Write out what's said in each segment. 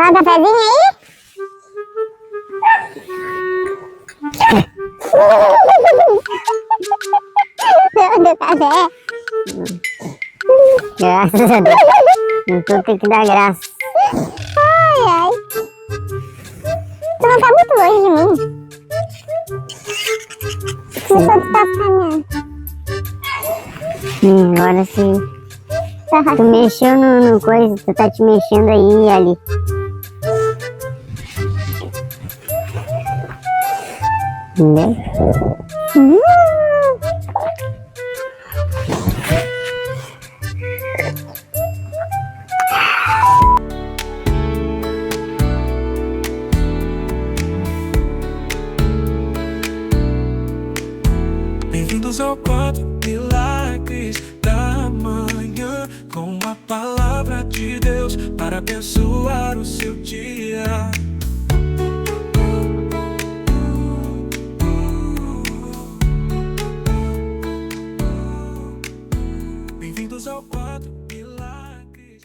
Qual cafezinho aí? Do café. Graças a Deus. Não tudo tem que dar graça. Ai, ai. Tu não tá muito longe de mim. Começou a caminhando. Agora sim. Tu mexeu no coisa, tu tá te mexendo aí e ali. Entendeu? Bem-vindos ao quadro Milagres da Manhã, com a palavra de Deus para abençoar o seu dia. Bem-vindos ao quadro Milagres.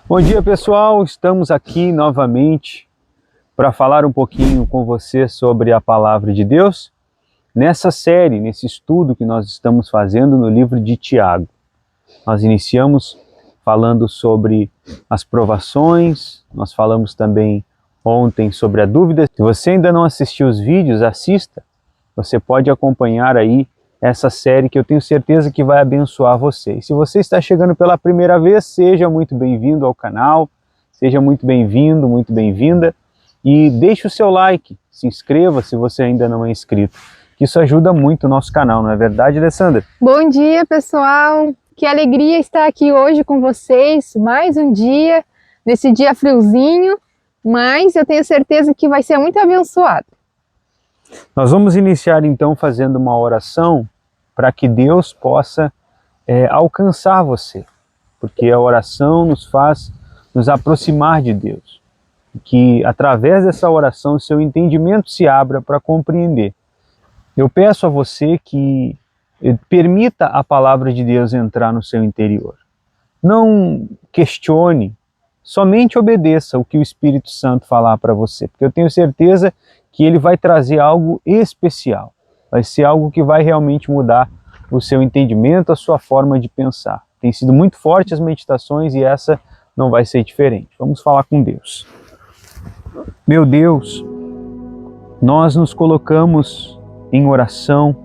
Bom dia, pessoal, estamos aqui novamente para falar um pouquinho com você sobre a palavra de Deus. Nessa série, nesse estudo que nós estamos fazendo no livro de Tiago, nós iniciamos falando sobre as provações, nós falamos também ontem sobre a dúvida. Se você ainda não assistiu os vídeos, assista, você pode acompanhar aí essa série que eu tenho certeza que vai abençoar você. E se você está chegando pela primeira vez, seja muito bem-vindo ao canal, seja muito bem-vindo, muito bem-vinda, e deixe o seu like, se inscreva se você ainda não é inscrito. Isso ajuda muito o nosso canal, não é verdade, Alessandra? Bom dia, pessoal! Que alegria estar aqui hoje com vocês, mais um dia, nesse dia friozinho, mas eu tenho certeza que vai ser muito abençoado. Nós vamos iniciar então fazendo uma oração para que Deus possa alcançar você, porque a oração nos faz nos aproximar de Deus, que através dessa oração o seu entendimento se abra para compreender. Eu peço a você que permita a palavra de Deus entrar no seu interior. Não questione, somente obedeça o que o Espírito Santo falar para você, porque eu tenho certeza que ele vai trazer algo especial. Vai ser algo que vai realmente mudar o seu entendimento, a sua forma de pensar. Tem sido muito forte as meditações e essa não vai ser diferente. Vamos falar com Deus. Meu Deus, nós nos colocamos em oração,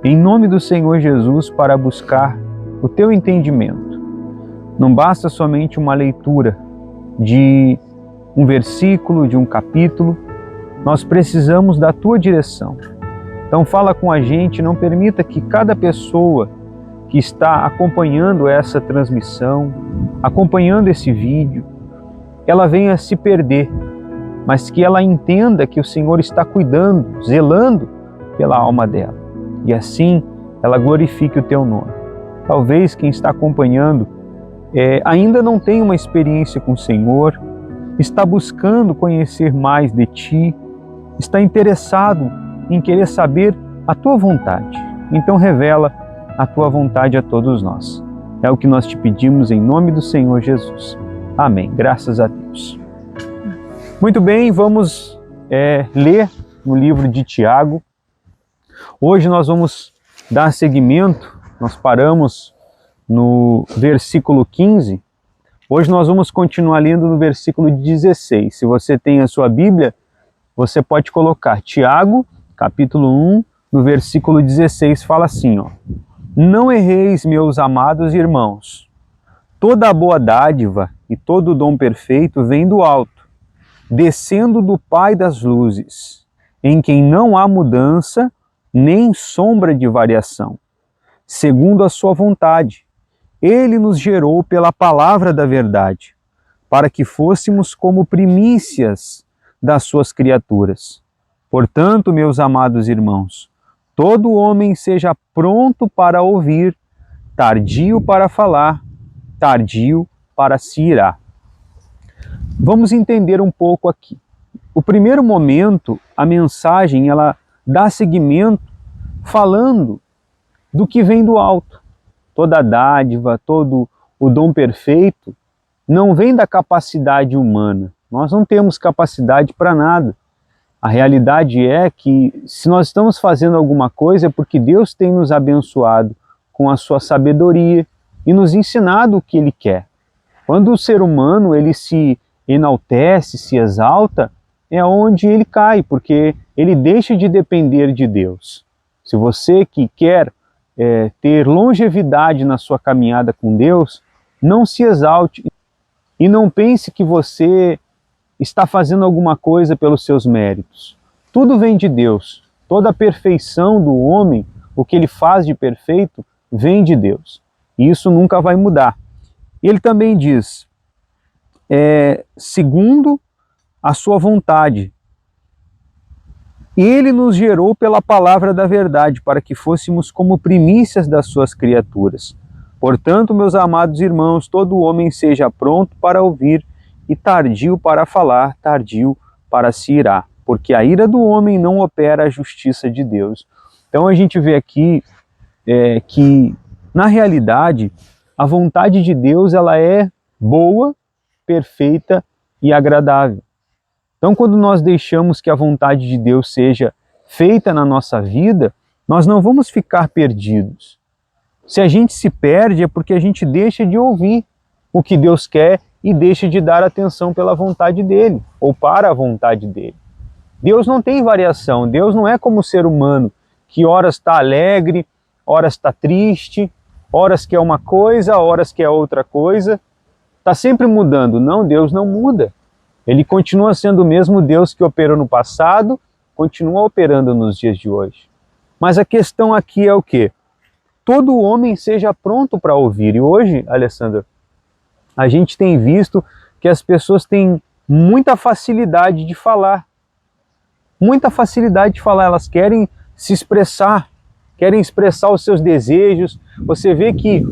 em nome do Senhor Jesus, para buscar o teu entendimento. Não basta somente uma leitura de um versículo, de um capítulo, nós precisamos da tua direção. Então fala com a gente, não permita que cada pessoa que está acompanhando essa transmissão, acompanhando esse vídeo, ela venha se perder, mas que ela entenda que o Senhor está cuidando, zelando pela alma dela, e assim ela glorifique o teu nome. Talvez quem está acompanhando ainda não tem uma experiência com o Senhor, está buscando conhecer mais de ti, está interessado em querer saber a tua vontade. Então revela a tua vontade a todos nós. É o que nós te pedimos em nome do Senhor Jesus. Amém. Graças a Deus. Muito bem, vamos ler no livro de Tiago. Hoje nós vamos dar seguimento, nós paramos no versículo 15, hoje nós vamos continuar lendo no versículo 16. Se você tem a sua Bíblia, você pode colocar Tiago, capítulo 1, no versículo 16, fala assim, ó: Não erreis, meus amados irmãos, toda a boa dádiva e todo o dom perfeito vem do alto, descendo do Pai das luzes, em quem não há mudança, nem sombra de variação. Segundo a sua vontade, ele nos gerou pela palavra da verdade, para que fôssemos como primícias das suas criaturas. Portanto, meus amados irmãos, todo homem seja pronto para ouvir, tardio para falar, tardio para se irar. Vamos entender um pouco aqui. O primeiro momento, a mensagem, ela dá seguimento falando do que vem do alto. Toda a dádiva, todo o dom perfeito não vem da capacidade humana. Nós não temos capacidade para nada. A realidade é que se nós estamos fazendo alguma coisa é porque Deus tem nos abençoado com a sua sabedoria e nos ensinado o que Ele quer. Quando o ser humano ele se enaltece, se exalta, é onde ele cai, porque ele deixa de depender de Deus. Se você que quer ter longevidade na sua caminhada com Deus, não se exalte e não pense que você está fazendo alguma coisa pelos seus méritos. Tudo vem de Deus. Toda a perfeição do homem, o que ele faz de perfeito, vem de Deus. E isso nunca vai mudar. Ele também diz, segundo a sua vontade. Ele nos gerou pela palavra da verdade, para que fôssemos como primícias das suas criaturas. Portanto, meus amados irmãos, todo homem seja pronto para ouvir e tardio para falar, tardio para se irar, porque a ira do homem não opera a justiça de Deus. Então a gente vê aqui que, na realidade, a vontade de Deus ela é boa, perfeita e agradável. Então, quando nós deixamos que a vontade de Deus seja feita na nossa vida, nós não vamos ficar perdidos. Se a gente se perde é porque a gente deixa de ouvir o que Deus quer e deixa de dar atenção pela vontade dele, ou para a vontade dele. Deus não tem variação, Deus não é como o ser humano, que horas está alegre, horas está triste, horas quer uma coisa, horas quer outra coisa, está sempre mudando. Não, Deus não muda. Ele continua sendo o mesmo Deus que operou no passado, continua operando nos dias de hoje. Mas a questão aqui é o quê? Todo homem seja pronto para ouvir. E hoje, Alessandra, a gente tem visto que as pessoas têm muita facilidade de falar. Muita facilidade de falar. Elas querem se expressar, querem expressar os seus desejos. Você vê que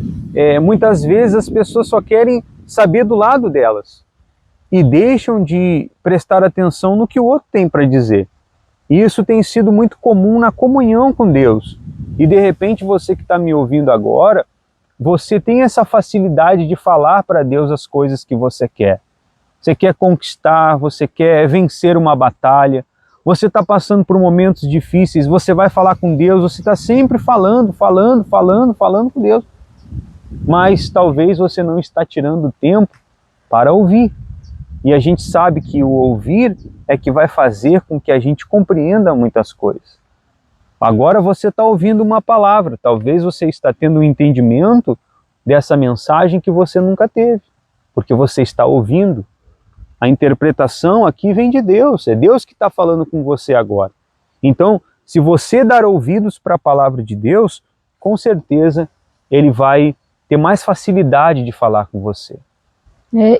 muitas vezes as pessoas só querem saber do lado delas e deixam de prestar atenção no que o outro tem para dizer. E isso tem sido muito comum na comunhão com Deus. E de repente você que está me ouvindo agora, você tem essa facilidade de falar para Deus as coisas que você quer. Você quer conquistar, você quer vencer uma batalha, você está passando por momentos difíceis, você vai falar com Deus, você está sempre falando com Deus. Mas talvez você não está tirando tempo para ouvir. E a gente sabe que o ouvir é que vai fazer com que a gente compreenda muitas coisas. Agora você está ouvindo uma palavra, talvez você está tendo um entendimento dessa mensagem que você nunca teve, porque você está ouvindo. A interpretação aqui vem de Deus, é Deus que está falando com você agora. Então, se você dar ouvidos para a palavra de Deus, com certeza Ele vai ter mais facilidade de falar com você.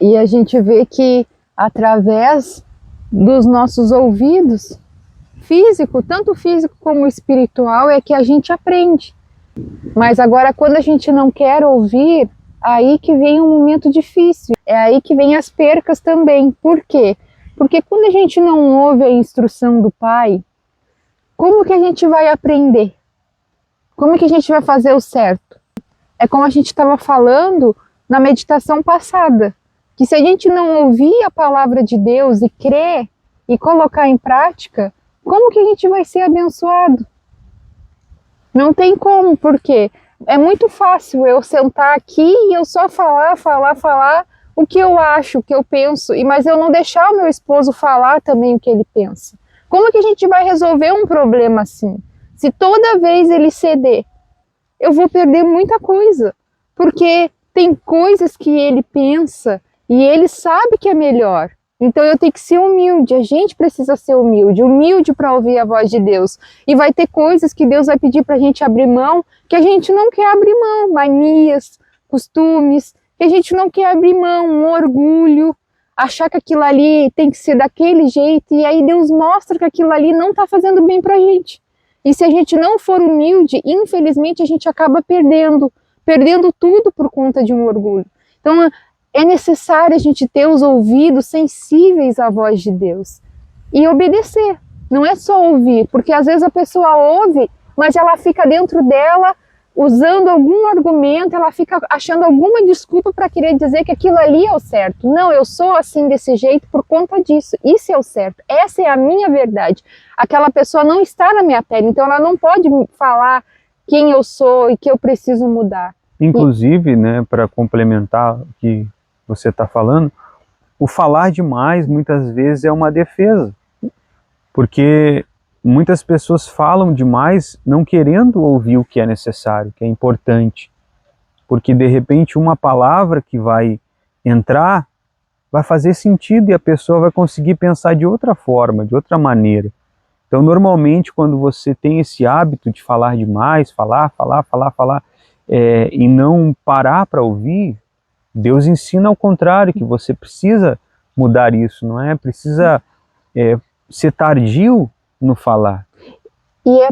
E a gente vê que através dos nossos ouvidos, físico, tanto físico como espiritual, é que a gente aprende. Mas agora quando a gente não quer ouvir, aí que vem um momento difícil, é aí que vem as percas também. Por quê? Porque quando a gente não ouve a instrução do Pai, como que a gente vai aprender? Como que a gente vai fazer o certo? É como a gente estava falando na meditação passada, que se a gente não ouvir a palavra de Deus e crer e colocar em prática, como que a gente vai ser abençoado? Não tem como, porque é muito fácil eu sentar aqui e eu só falar o que eu acho, o que eu penso, mas eu não deixar o meu esposo falar também o que ele pensa. Como que a gente vai resolver um problema assim? Se toda vez ele ceder, eu vou perder muita coisa, porque tem coisas que ele pensa e ele sabe que é melhor. Então eu tenho que ser humilde, a gente precisa ser humilde para ouvir a voz de Deus. E vai ter coisas que Deus vai pedir para a gente abrir mão, que a gente não quer abrir mão, manias, costumes, que a gente não quer abrir mão, um orgulho, achar que aquilo ali tem que ser daquele jeito, e aí Deus mostra que aquilo ali não está fazendo bem para a gente. E se a gente não for humilde, infelizmente a gente acaba perdendo tudo por conta de um orgulho. Então é necessário a gente ter os ouvidos sensíveis à voz de Deus e obedecer. Não é só ouvir, porque às vezes a pessoa ouve, mas ela fica dentro dela usando algum argumento, ela fica achando alguma desculpa para querer dizer que aquilo ali é o certo. Não, eu sou assim desse jeito por conta disso. Isso é o certo. Essa é a minha verdade. Aquela pessoa não está na minha pele, então ela não pode falar quem eu sou e que eu preciso mudar. Inclusive, né, para complementar o que você está falando, o falar demais muitas vezes é uma defesa, porque muitas pessoas falam demais não querendo ouvir o que é necessário, que é importante, porque de repente uma palavra que vai entrar vai fazer sentido e a pessoa vai conseguir pensar de outra forma, de outra maneira. Então, normalmente, quando você tem esse hábito de falar demais, falar, e não parar para ouvir, Deus ensina ao contrário, que você precisa mudar isso, não é? Precisa ser tardio no falar. E é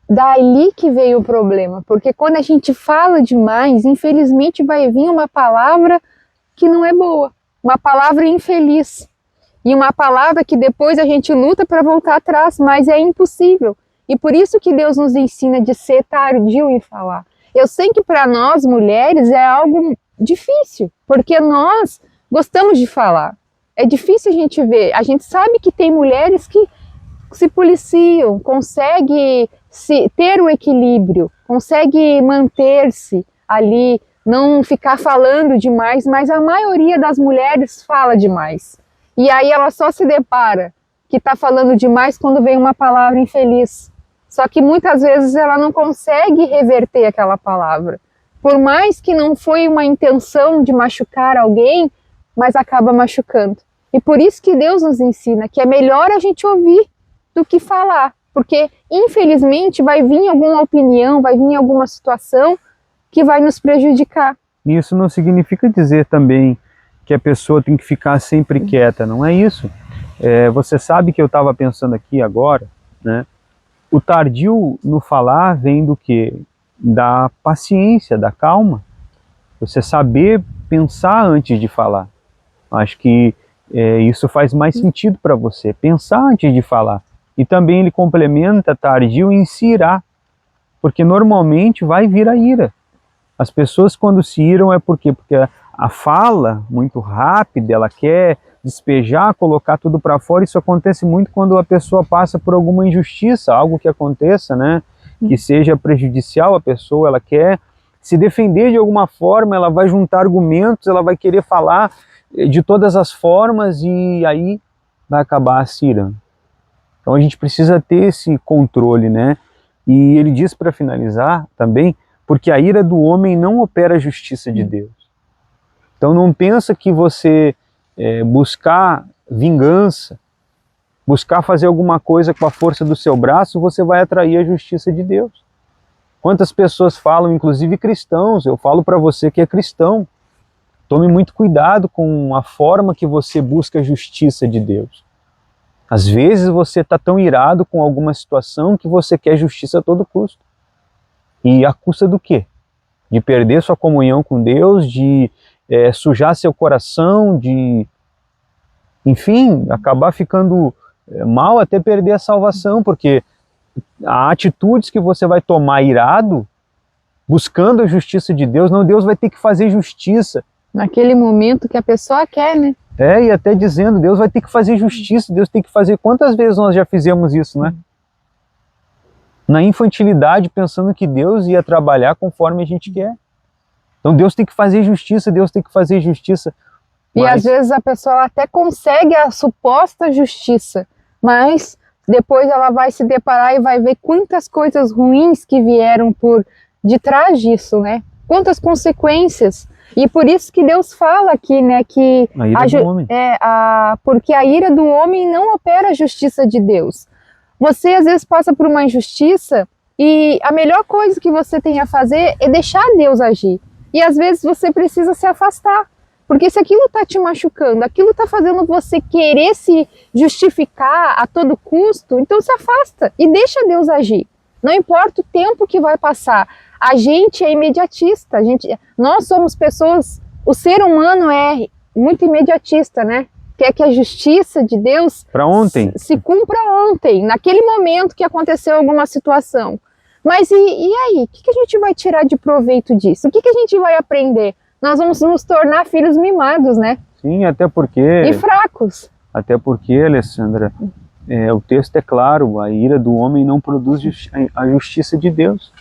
dali que veio o problema, porque quando a gente fala demais, infelizmente vai vir uma palavra que não é boa, uma palavra infeliz. E uma palavra que depois a gente luta para voltar atrás, mas é impossível. E por isso que Deus nos ensina de ser tardio em falar. Eu sei que para nós mulheres é algo difícil, porque nós gostamos de falar. É difícil a gente ver. A gente sabe que tem mulheres que se policiam, conseguem ter o equilíbrio, conseguem manter-se ali, não ficar falando demais, mas a maioria das mulheres fala demais. E aí ela só se depara que está falando demais quando vem uma palavra infeliz. Só que muitas vezes ela não consegue reverter aquela palavra. Por mais que não foi uma intenção de machucar alguém, mas acaba machucando. E por isso que Deus nos ensina que é melhor a gente ouvir do que falar. Porque, infelizmente, vai vir alguma opinião, vai vir alguma situação que vai nos prejudicar. Isso não significa dizer também que a pessoa tem que ficar sempre quieta, não é isso. Você sabe que eu estava pensando aqui agora, né? O tardio no falar vem do quê? Da paciência, da calma. Você saber pensar antes de falar. Acho que isso faz mais sentido para você, pensar antes de falar. E também ele complementa tardio em se irar, porque normalmente vai vir a ira. As pessoas quando se iram é por quê? Porque a fala muito rápida, ela quer despejar, colocar tudo para fora. Isso acontece muito quando a pessoa passa por alguma injustiça, algo que aconteça, né, que seja prejudicial à pessoa, ela quer se defender de alguma forma, ela vai juntar argumentos, ela vai querer falar de todas as formas e aí vai acabar se irando. Então a gente precisa ter esse controle, né? E ele diz para finalizar também, porque a ira do homem não opera a justiça de Deus. Então não pensa que você buscar vingança, buscar fazer alguma coisa com a força do seu braço, você vai atrair a justiça de Deus. Quantas pessoas falam, inclusive cristãos, eu falo para você que é cristão, tome muito cuidado com a forma que você busca a justiça de Deus. Às vezes você está tão irado com alguma situação que você quer justiça a todo custo. E a custa do quê? De perder sua comunhão com Deus, de sujar seu coração, de, enfim, acabar ficando mal até perder a salvação, porque há atitudes que você vai tomar irado, buscando a justiça de Deus, não, Deus vai ter que fazer justiça. Naquele momento que a pessoa quer, né? E até dizendo, Deus vai ter que fazer justiça, Deus tem que fazer... Quantas vezes nós já fizemos isso, né? Na infantilidade, pensando que Deus ia trabalhar conforme a gente quer. Então Deus tem que fazer justiça, Deus tem que fazer justiça. E às vezes a pessoa até consegue a suposta justiça, mas depois ela vai se deparar e vai ver quantas coisas ruins que vieram por detrás disso, né? Quantas consequências. E por isso que Deus fala aqui, né, que a ira do homem. Porque a ira do homem não opera a justiça de Deus. Você às vezes passa por uma injustiça e a melhor coisa que você tem a fazer é deixar Deus agir. E às vezes você precisa se afastar, porque se aquilo está te machucando, aquilo está fazendo você querer se justificar a todo custo, então se afasta e deixa Deus agir. Não importa o tempo que vai passar. A gente é imediatista, nós somos pessoas, o ser humano é muito imediatista, né? Quer que a justiça de Deus para ontem se cumpra ontem, naquele momento que aconteceu alguma situação. Mas e aí? O que a gente vai tirar de proveito disso? O que a gente vai aprender? Nós vamos nos tornar filhos mimados, né? Sim, até porque... E fracos. Até porque, Alessandra, o texto é claro, a ira do homem não produz a justiça de Deus.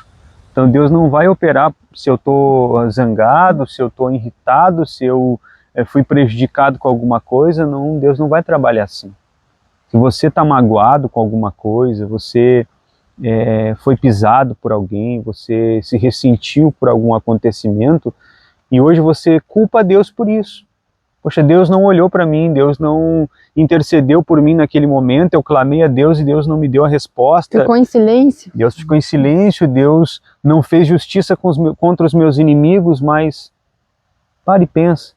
Então Deus não vai operar se eu estou zangado, se eu estou irritado, se eu fui prejudicado com alguma coisa. Não, Deus não vai trabalhar assim. Se você está magoado com alguma coisa, você foi pisado por alguém, você se ressentiu por algum acontecimento e hoje você culpa Deus por isso. Poxa, Deus não olhou para mim, Deus não intercedeu por mim naquele momento, eu clamei a Deus e Deus não me deu a resposta. Ficou em silêncio. Deus ficou em silêncio, Deus não fez justiça contra os meus inimigos, mas pare e pensa,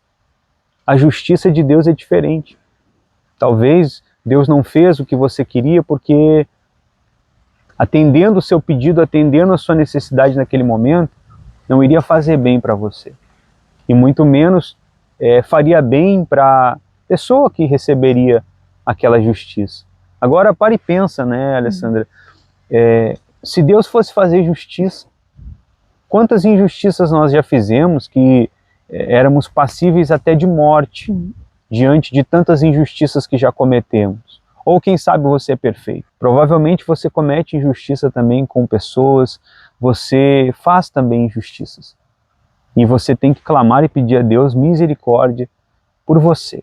a justiça de Deus é diferente. Talvez Deus não fez o que você queria porque, atendendo o seu pedido, atendendo a sua necessidade naquele momento, não iria fazer bem para você. E muito menos faria bem para a pessoa que receberia aquela justiça. Agora pare e pensa, né, Alessandra? Se Deus fosse fazer justiça, quantas injustiças nós já fizemos que éramos passíveis até de morte diante de tantas injustiças que já cometemos. Ou quem sabe você é perfeito. Provavelmente você comete injustiça também com pessoas, você faz também injustiças. E você tem que clamar e pedir a Deus misericórdia por você.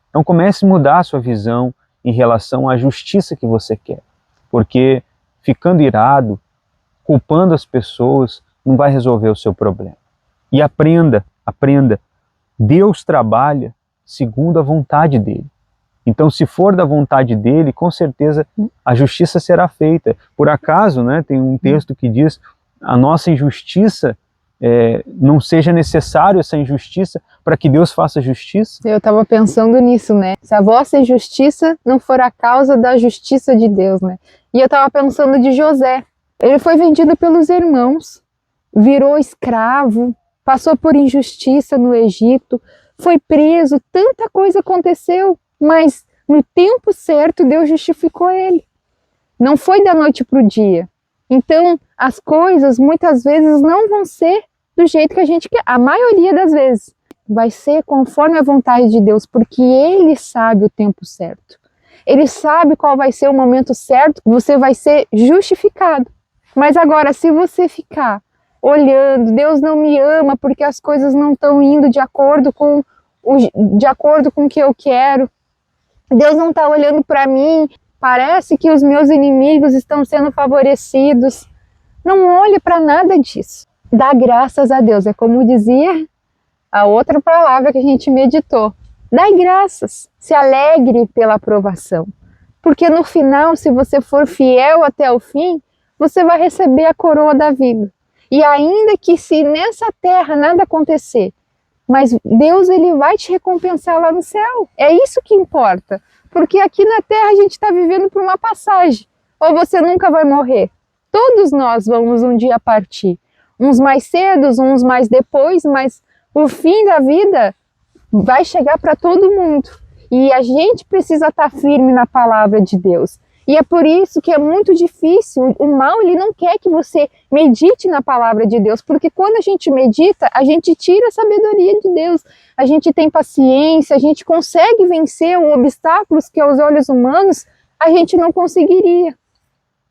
Então comece a mudar a sua visão em relação à justiça que você quer. Porque ficando irado, culpando as pessoas, não vai resolver o seu problema. E aprenda, Deus trabalha segundo a vontade dele. Então, se for da vontade dele, com certeza a justiça será feita. Por acaso, né, tem um texto que diz, a nossa injustiça, não seja necessário essa injustiça para que Deus faça justiça? Eu estava pensando nisso, né? Se a vossa injustiça não for a causa da justiça de Deus, né? E eu estava pensando de José. Ele foi vendido pelos irmãos, virou escravo, passou por injustiça no Egito, foi preso, tanta coisa aconteceu, mas no tempo certo Deus justificou ele. Não foi da noite para o dia. Então, as coisas muitas vezes não vão ser do jeito que a gente quer. A maioria das vezes vai ser conforme a vontade de Deus, porque Ele sabe o tempo certo. Ele sabe qual vai ser o momento certo, você vai ser justificado. Mas agora, se você ficar olhando, Deus não me ama porque as coisas não estão indo de acordo com o que eu quero, Deus não está olhando para mim, parece que os meus inimigos estão sendo favorecidos. Não olhe para nada disso. Dá graças a Deus. É como dizia a outra palavra que a gente meditou. Dai graças. Se alegre pela aprovação. Porque no final, se você for fiel até o fim, você vai receber a coroa da vida. E ainda que se nessa terra nada acontecer, mas Deus ele vai te recompensar lá no céu. É isso que importa. Porque aqui na terra a gente está vivendo por uma passagem. Ou você nunca vai morrer. Todos nós vamos um dia partir. Uns mais cedo, uns mais depois, mas o fim da vida vai chegar para todo mundo. E a gente precisa estar firme na palavra de Deus. E é por isso que é muito difícil. O mal ele não quer que você medite na palavra de Deus. Porque quando a gente medita, a gente tira a sabedoria de Deus. A gente tem paciência, a gente consegue vencer obstáculos que aos olhos humanos a gente não conseguiria.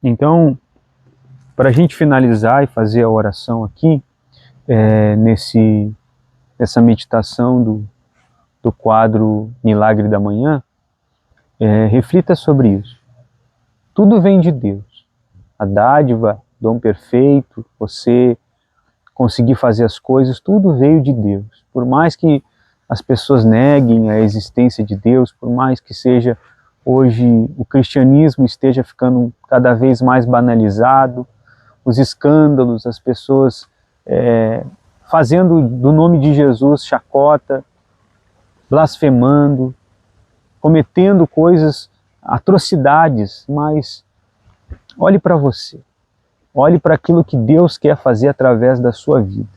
Então, para a gente finalizar e fazer a oração aqui, nessa meditação do quadro Milagre da Manhã, reflita sobre isso. Tudo vem de Deus. A dádiva, dom perfeito, você conseguir fazer as coisas, tudo veio de Deus. Por mais que as pessoas neguem a existência de Deus, por mais que seja hoje o cristianismo esteja ficando cada vez mais banalizado, os escândalos, as pessoas fazendo do nome de Jesus chacota, blasfemando, cometendo coisas, atrocidades, mas olhe para você, olhe para aquilo que Deus quer fazer através da sua vida.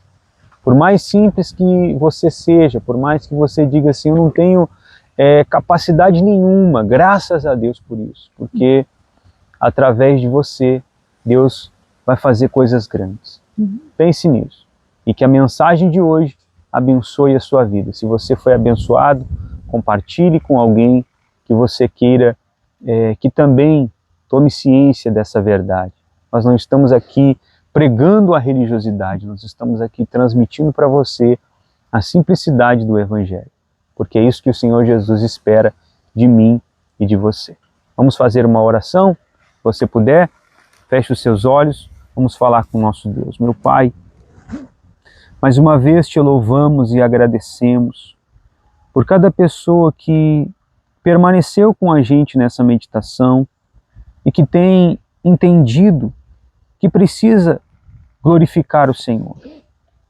Por mais simples que você seja, por mais que você diga assim, eu não tenho capacidade nenhuma, graças a Deus por isso, porque através de você, Deus vai fazer coisas grandes. Pense nisso. E que a mensagem de hoje abençoe a sua vida. Se você foi abençoado, compartilhe com alguém que você queira que também tome ciência dessa verdade. Nós não estamos aqui pregando a religiosidade, nós estamos aqui transmitindo para você a simplicidade do Evangelho, porque é isso que o Senhor Jesus espera de mim e de você. Vamos fazer uma oração? Se você puder, feche os seus olhos, vamos falar com o nosso Deus. Meu Pai, mais uma vez te louvamos e agradecemos por cada pessoa que permaneceu com a gente nessa meditação e que tem entendido que precisa glorificar o Senhor.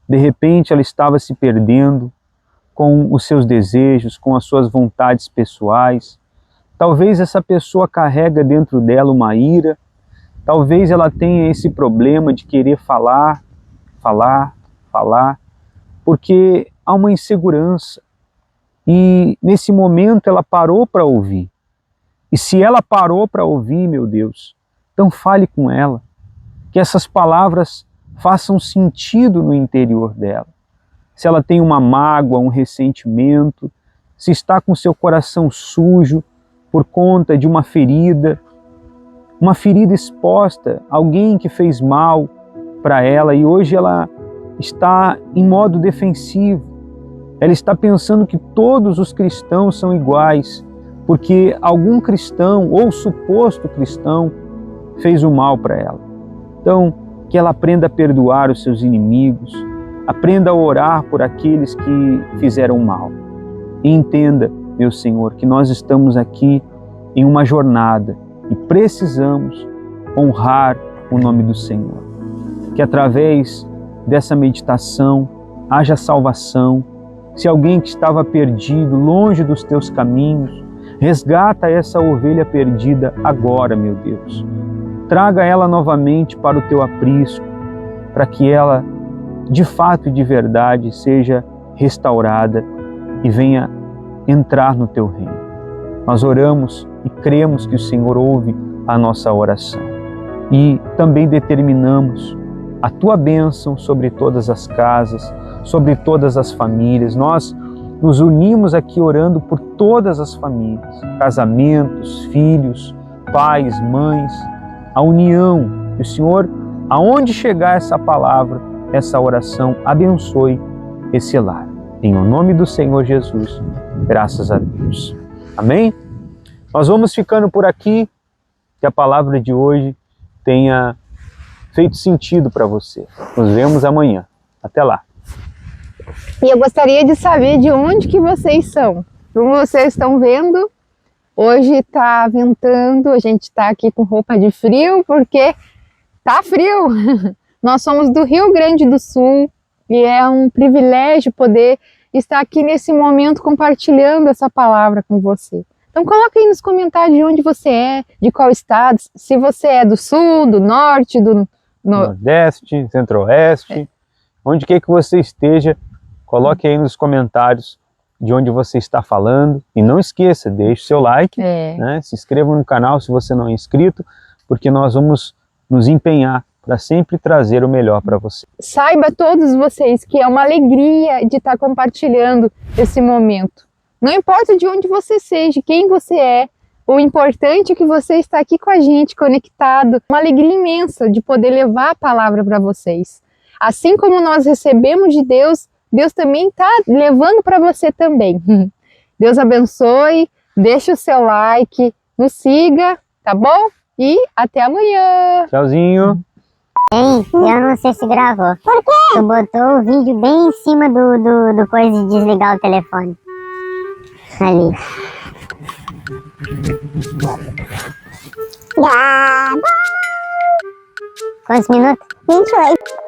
De repente ela estava se perdendo com os seus desejos, com as suas vontades pessoais. Talvez essa pessoa carrega dentro dela uma ira, talvez ela tenha esse problema de querer falar, porque há uma insegurança. E nesse momento ela parou para ouvir. E se ela parou para ouvir, meu Deus, então fale com ela, que essas palavras façam sentido no interior dela. Se ela tem uma mágoa, um ressentimento, se está com seu coração sujo por conta de uma ferida exposta, alguém que fez mal para ela e hoje ela está em modo defensivo. Ela está pensando que todos os cristãos são iguais, porque algum cristão ou suposto cristão fez o mal para ela. Então, que ela aprenda a perdoar os seus inimigos, aprenda a orar por aqueles que fizeram mal. E entenda, meu Senhor, que nós estamos aqui em uma jornada e precisamos honrar o nome do Senhor. Que através dessa meditação haja salvação. Se alguém que estava perdido, longe dos teus caminhos, resgata essa ovelha perdida agora, meu Deus. Traga ela novamente para o teu aprisco, para que ela, de fato e de verdade, seja restaurada e venha entrar no teu reino. Nós oramos e cremos que o Senhor ouve a nossa oração. E também determinamos a tua bênção sobre todas as casas, sobre todas as famílias. Nós nos unimos aqui orando por todas as famílias, casamentos, filhos, pais, mães, a união. E o Senhor, aonde chegar essa palavra, essa oração, abençoe esse lar. Em nome do Senhor Jesus, graças a Deus. Amém? Nós vamos ficando por aqui, que a palavra de hoje tenha feito sentido para você. Nos vemos amanhã. Até lá. E eu gostaria de saber de onde que vocês são. Como vocês estão vendo, hoje está ventando, a gente está aqui com roupa de frio, porque tá frio. Nós somos do Rio Grande do Sul e é um privilégio poder estar aqui nesse momento compartilhando essa palavra com você. Então coloca aí nos comentários de onde você é, de qual estado, se você é do sul, do norte, do Nordeste, Centro-Oeste, onde quer que você esteja, coloque aí nos comentários de onde você está falando. E não esqueça, deixe seu like, né? Se inscreva no canal se você não é inscrito, porque nós vamos nos empenhar para sempre trazer o melhor para você. Saiba todos vocês que é uma alegria de estar compartilhando esse momento. Não importa de onde você seja, quem você é, o importante é que você está aqui com a gente, conectado. Uma alegria imensa de poder levar a palavra para vocês. Assim como nós recebemos de Deus, Deus também está levando para você também. Deus abençoe, deixe o seu like, nos siga, tá bom? E até amanhã! Tchauzinho! Ei, eu não sei se gravou. Por quê? Tu botou o vídeo bem em cima do coisa de desligar o telefone. Ali. Quantos minutos? 28.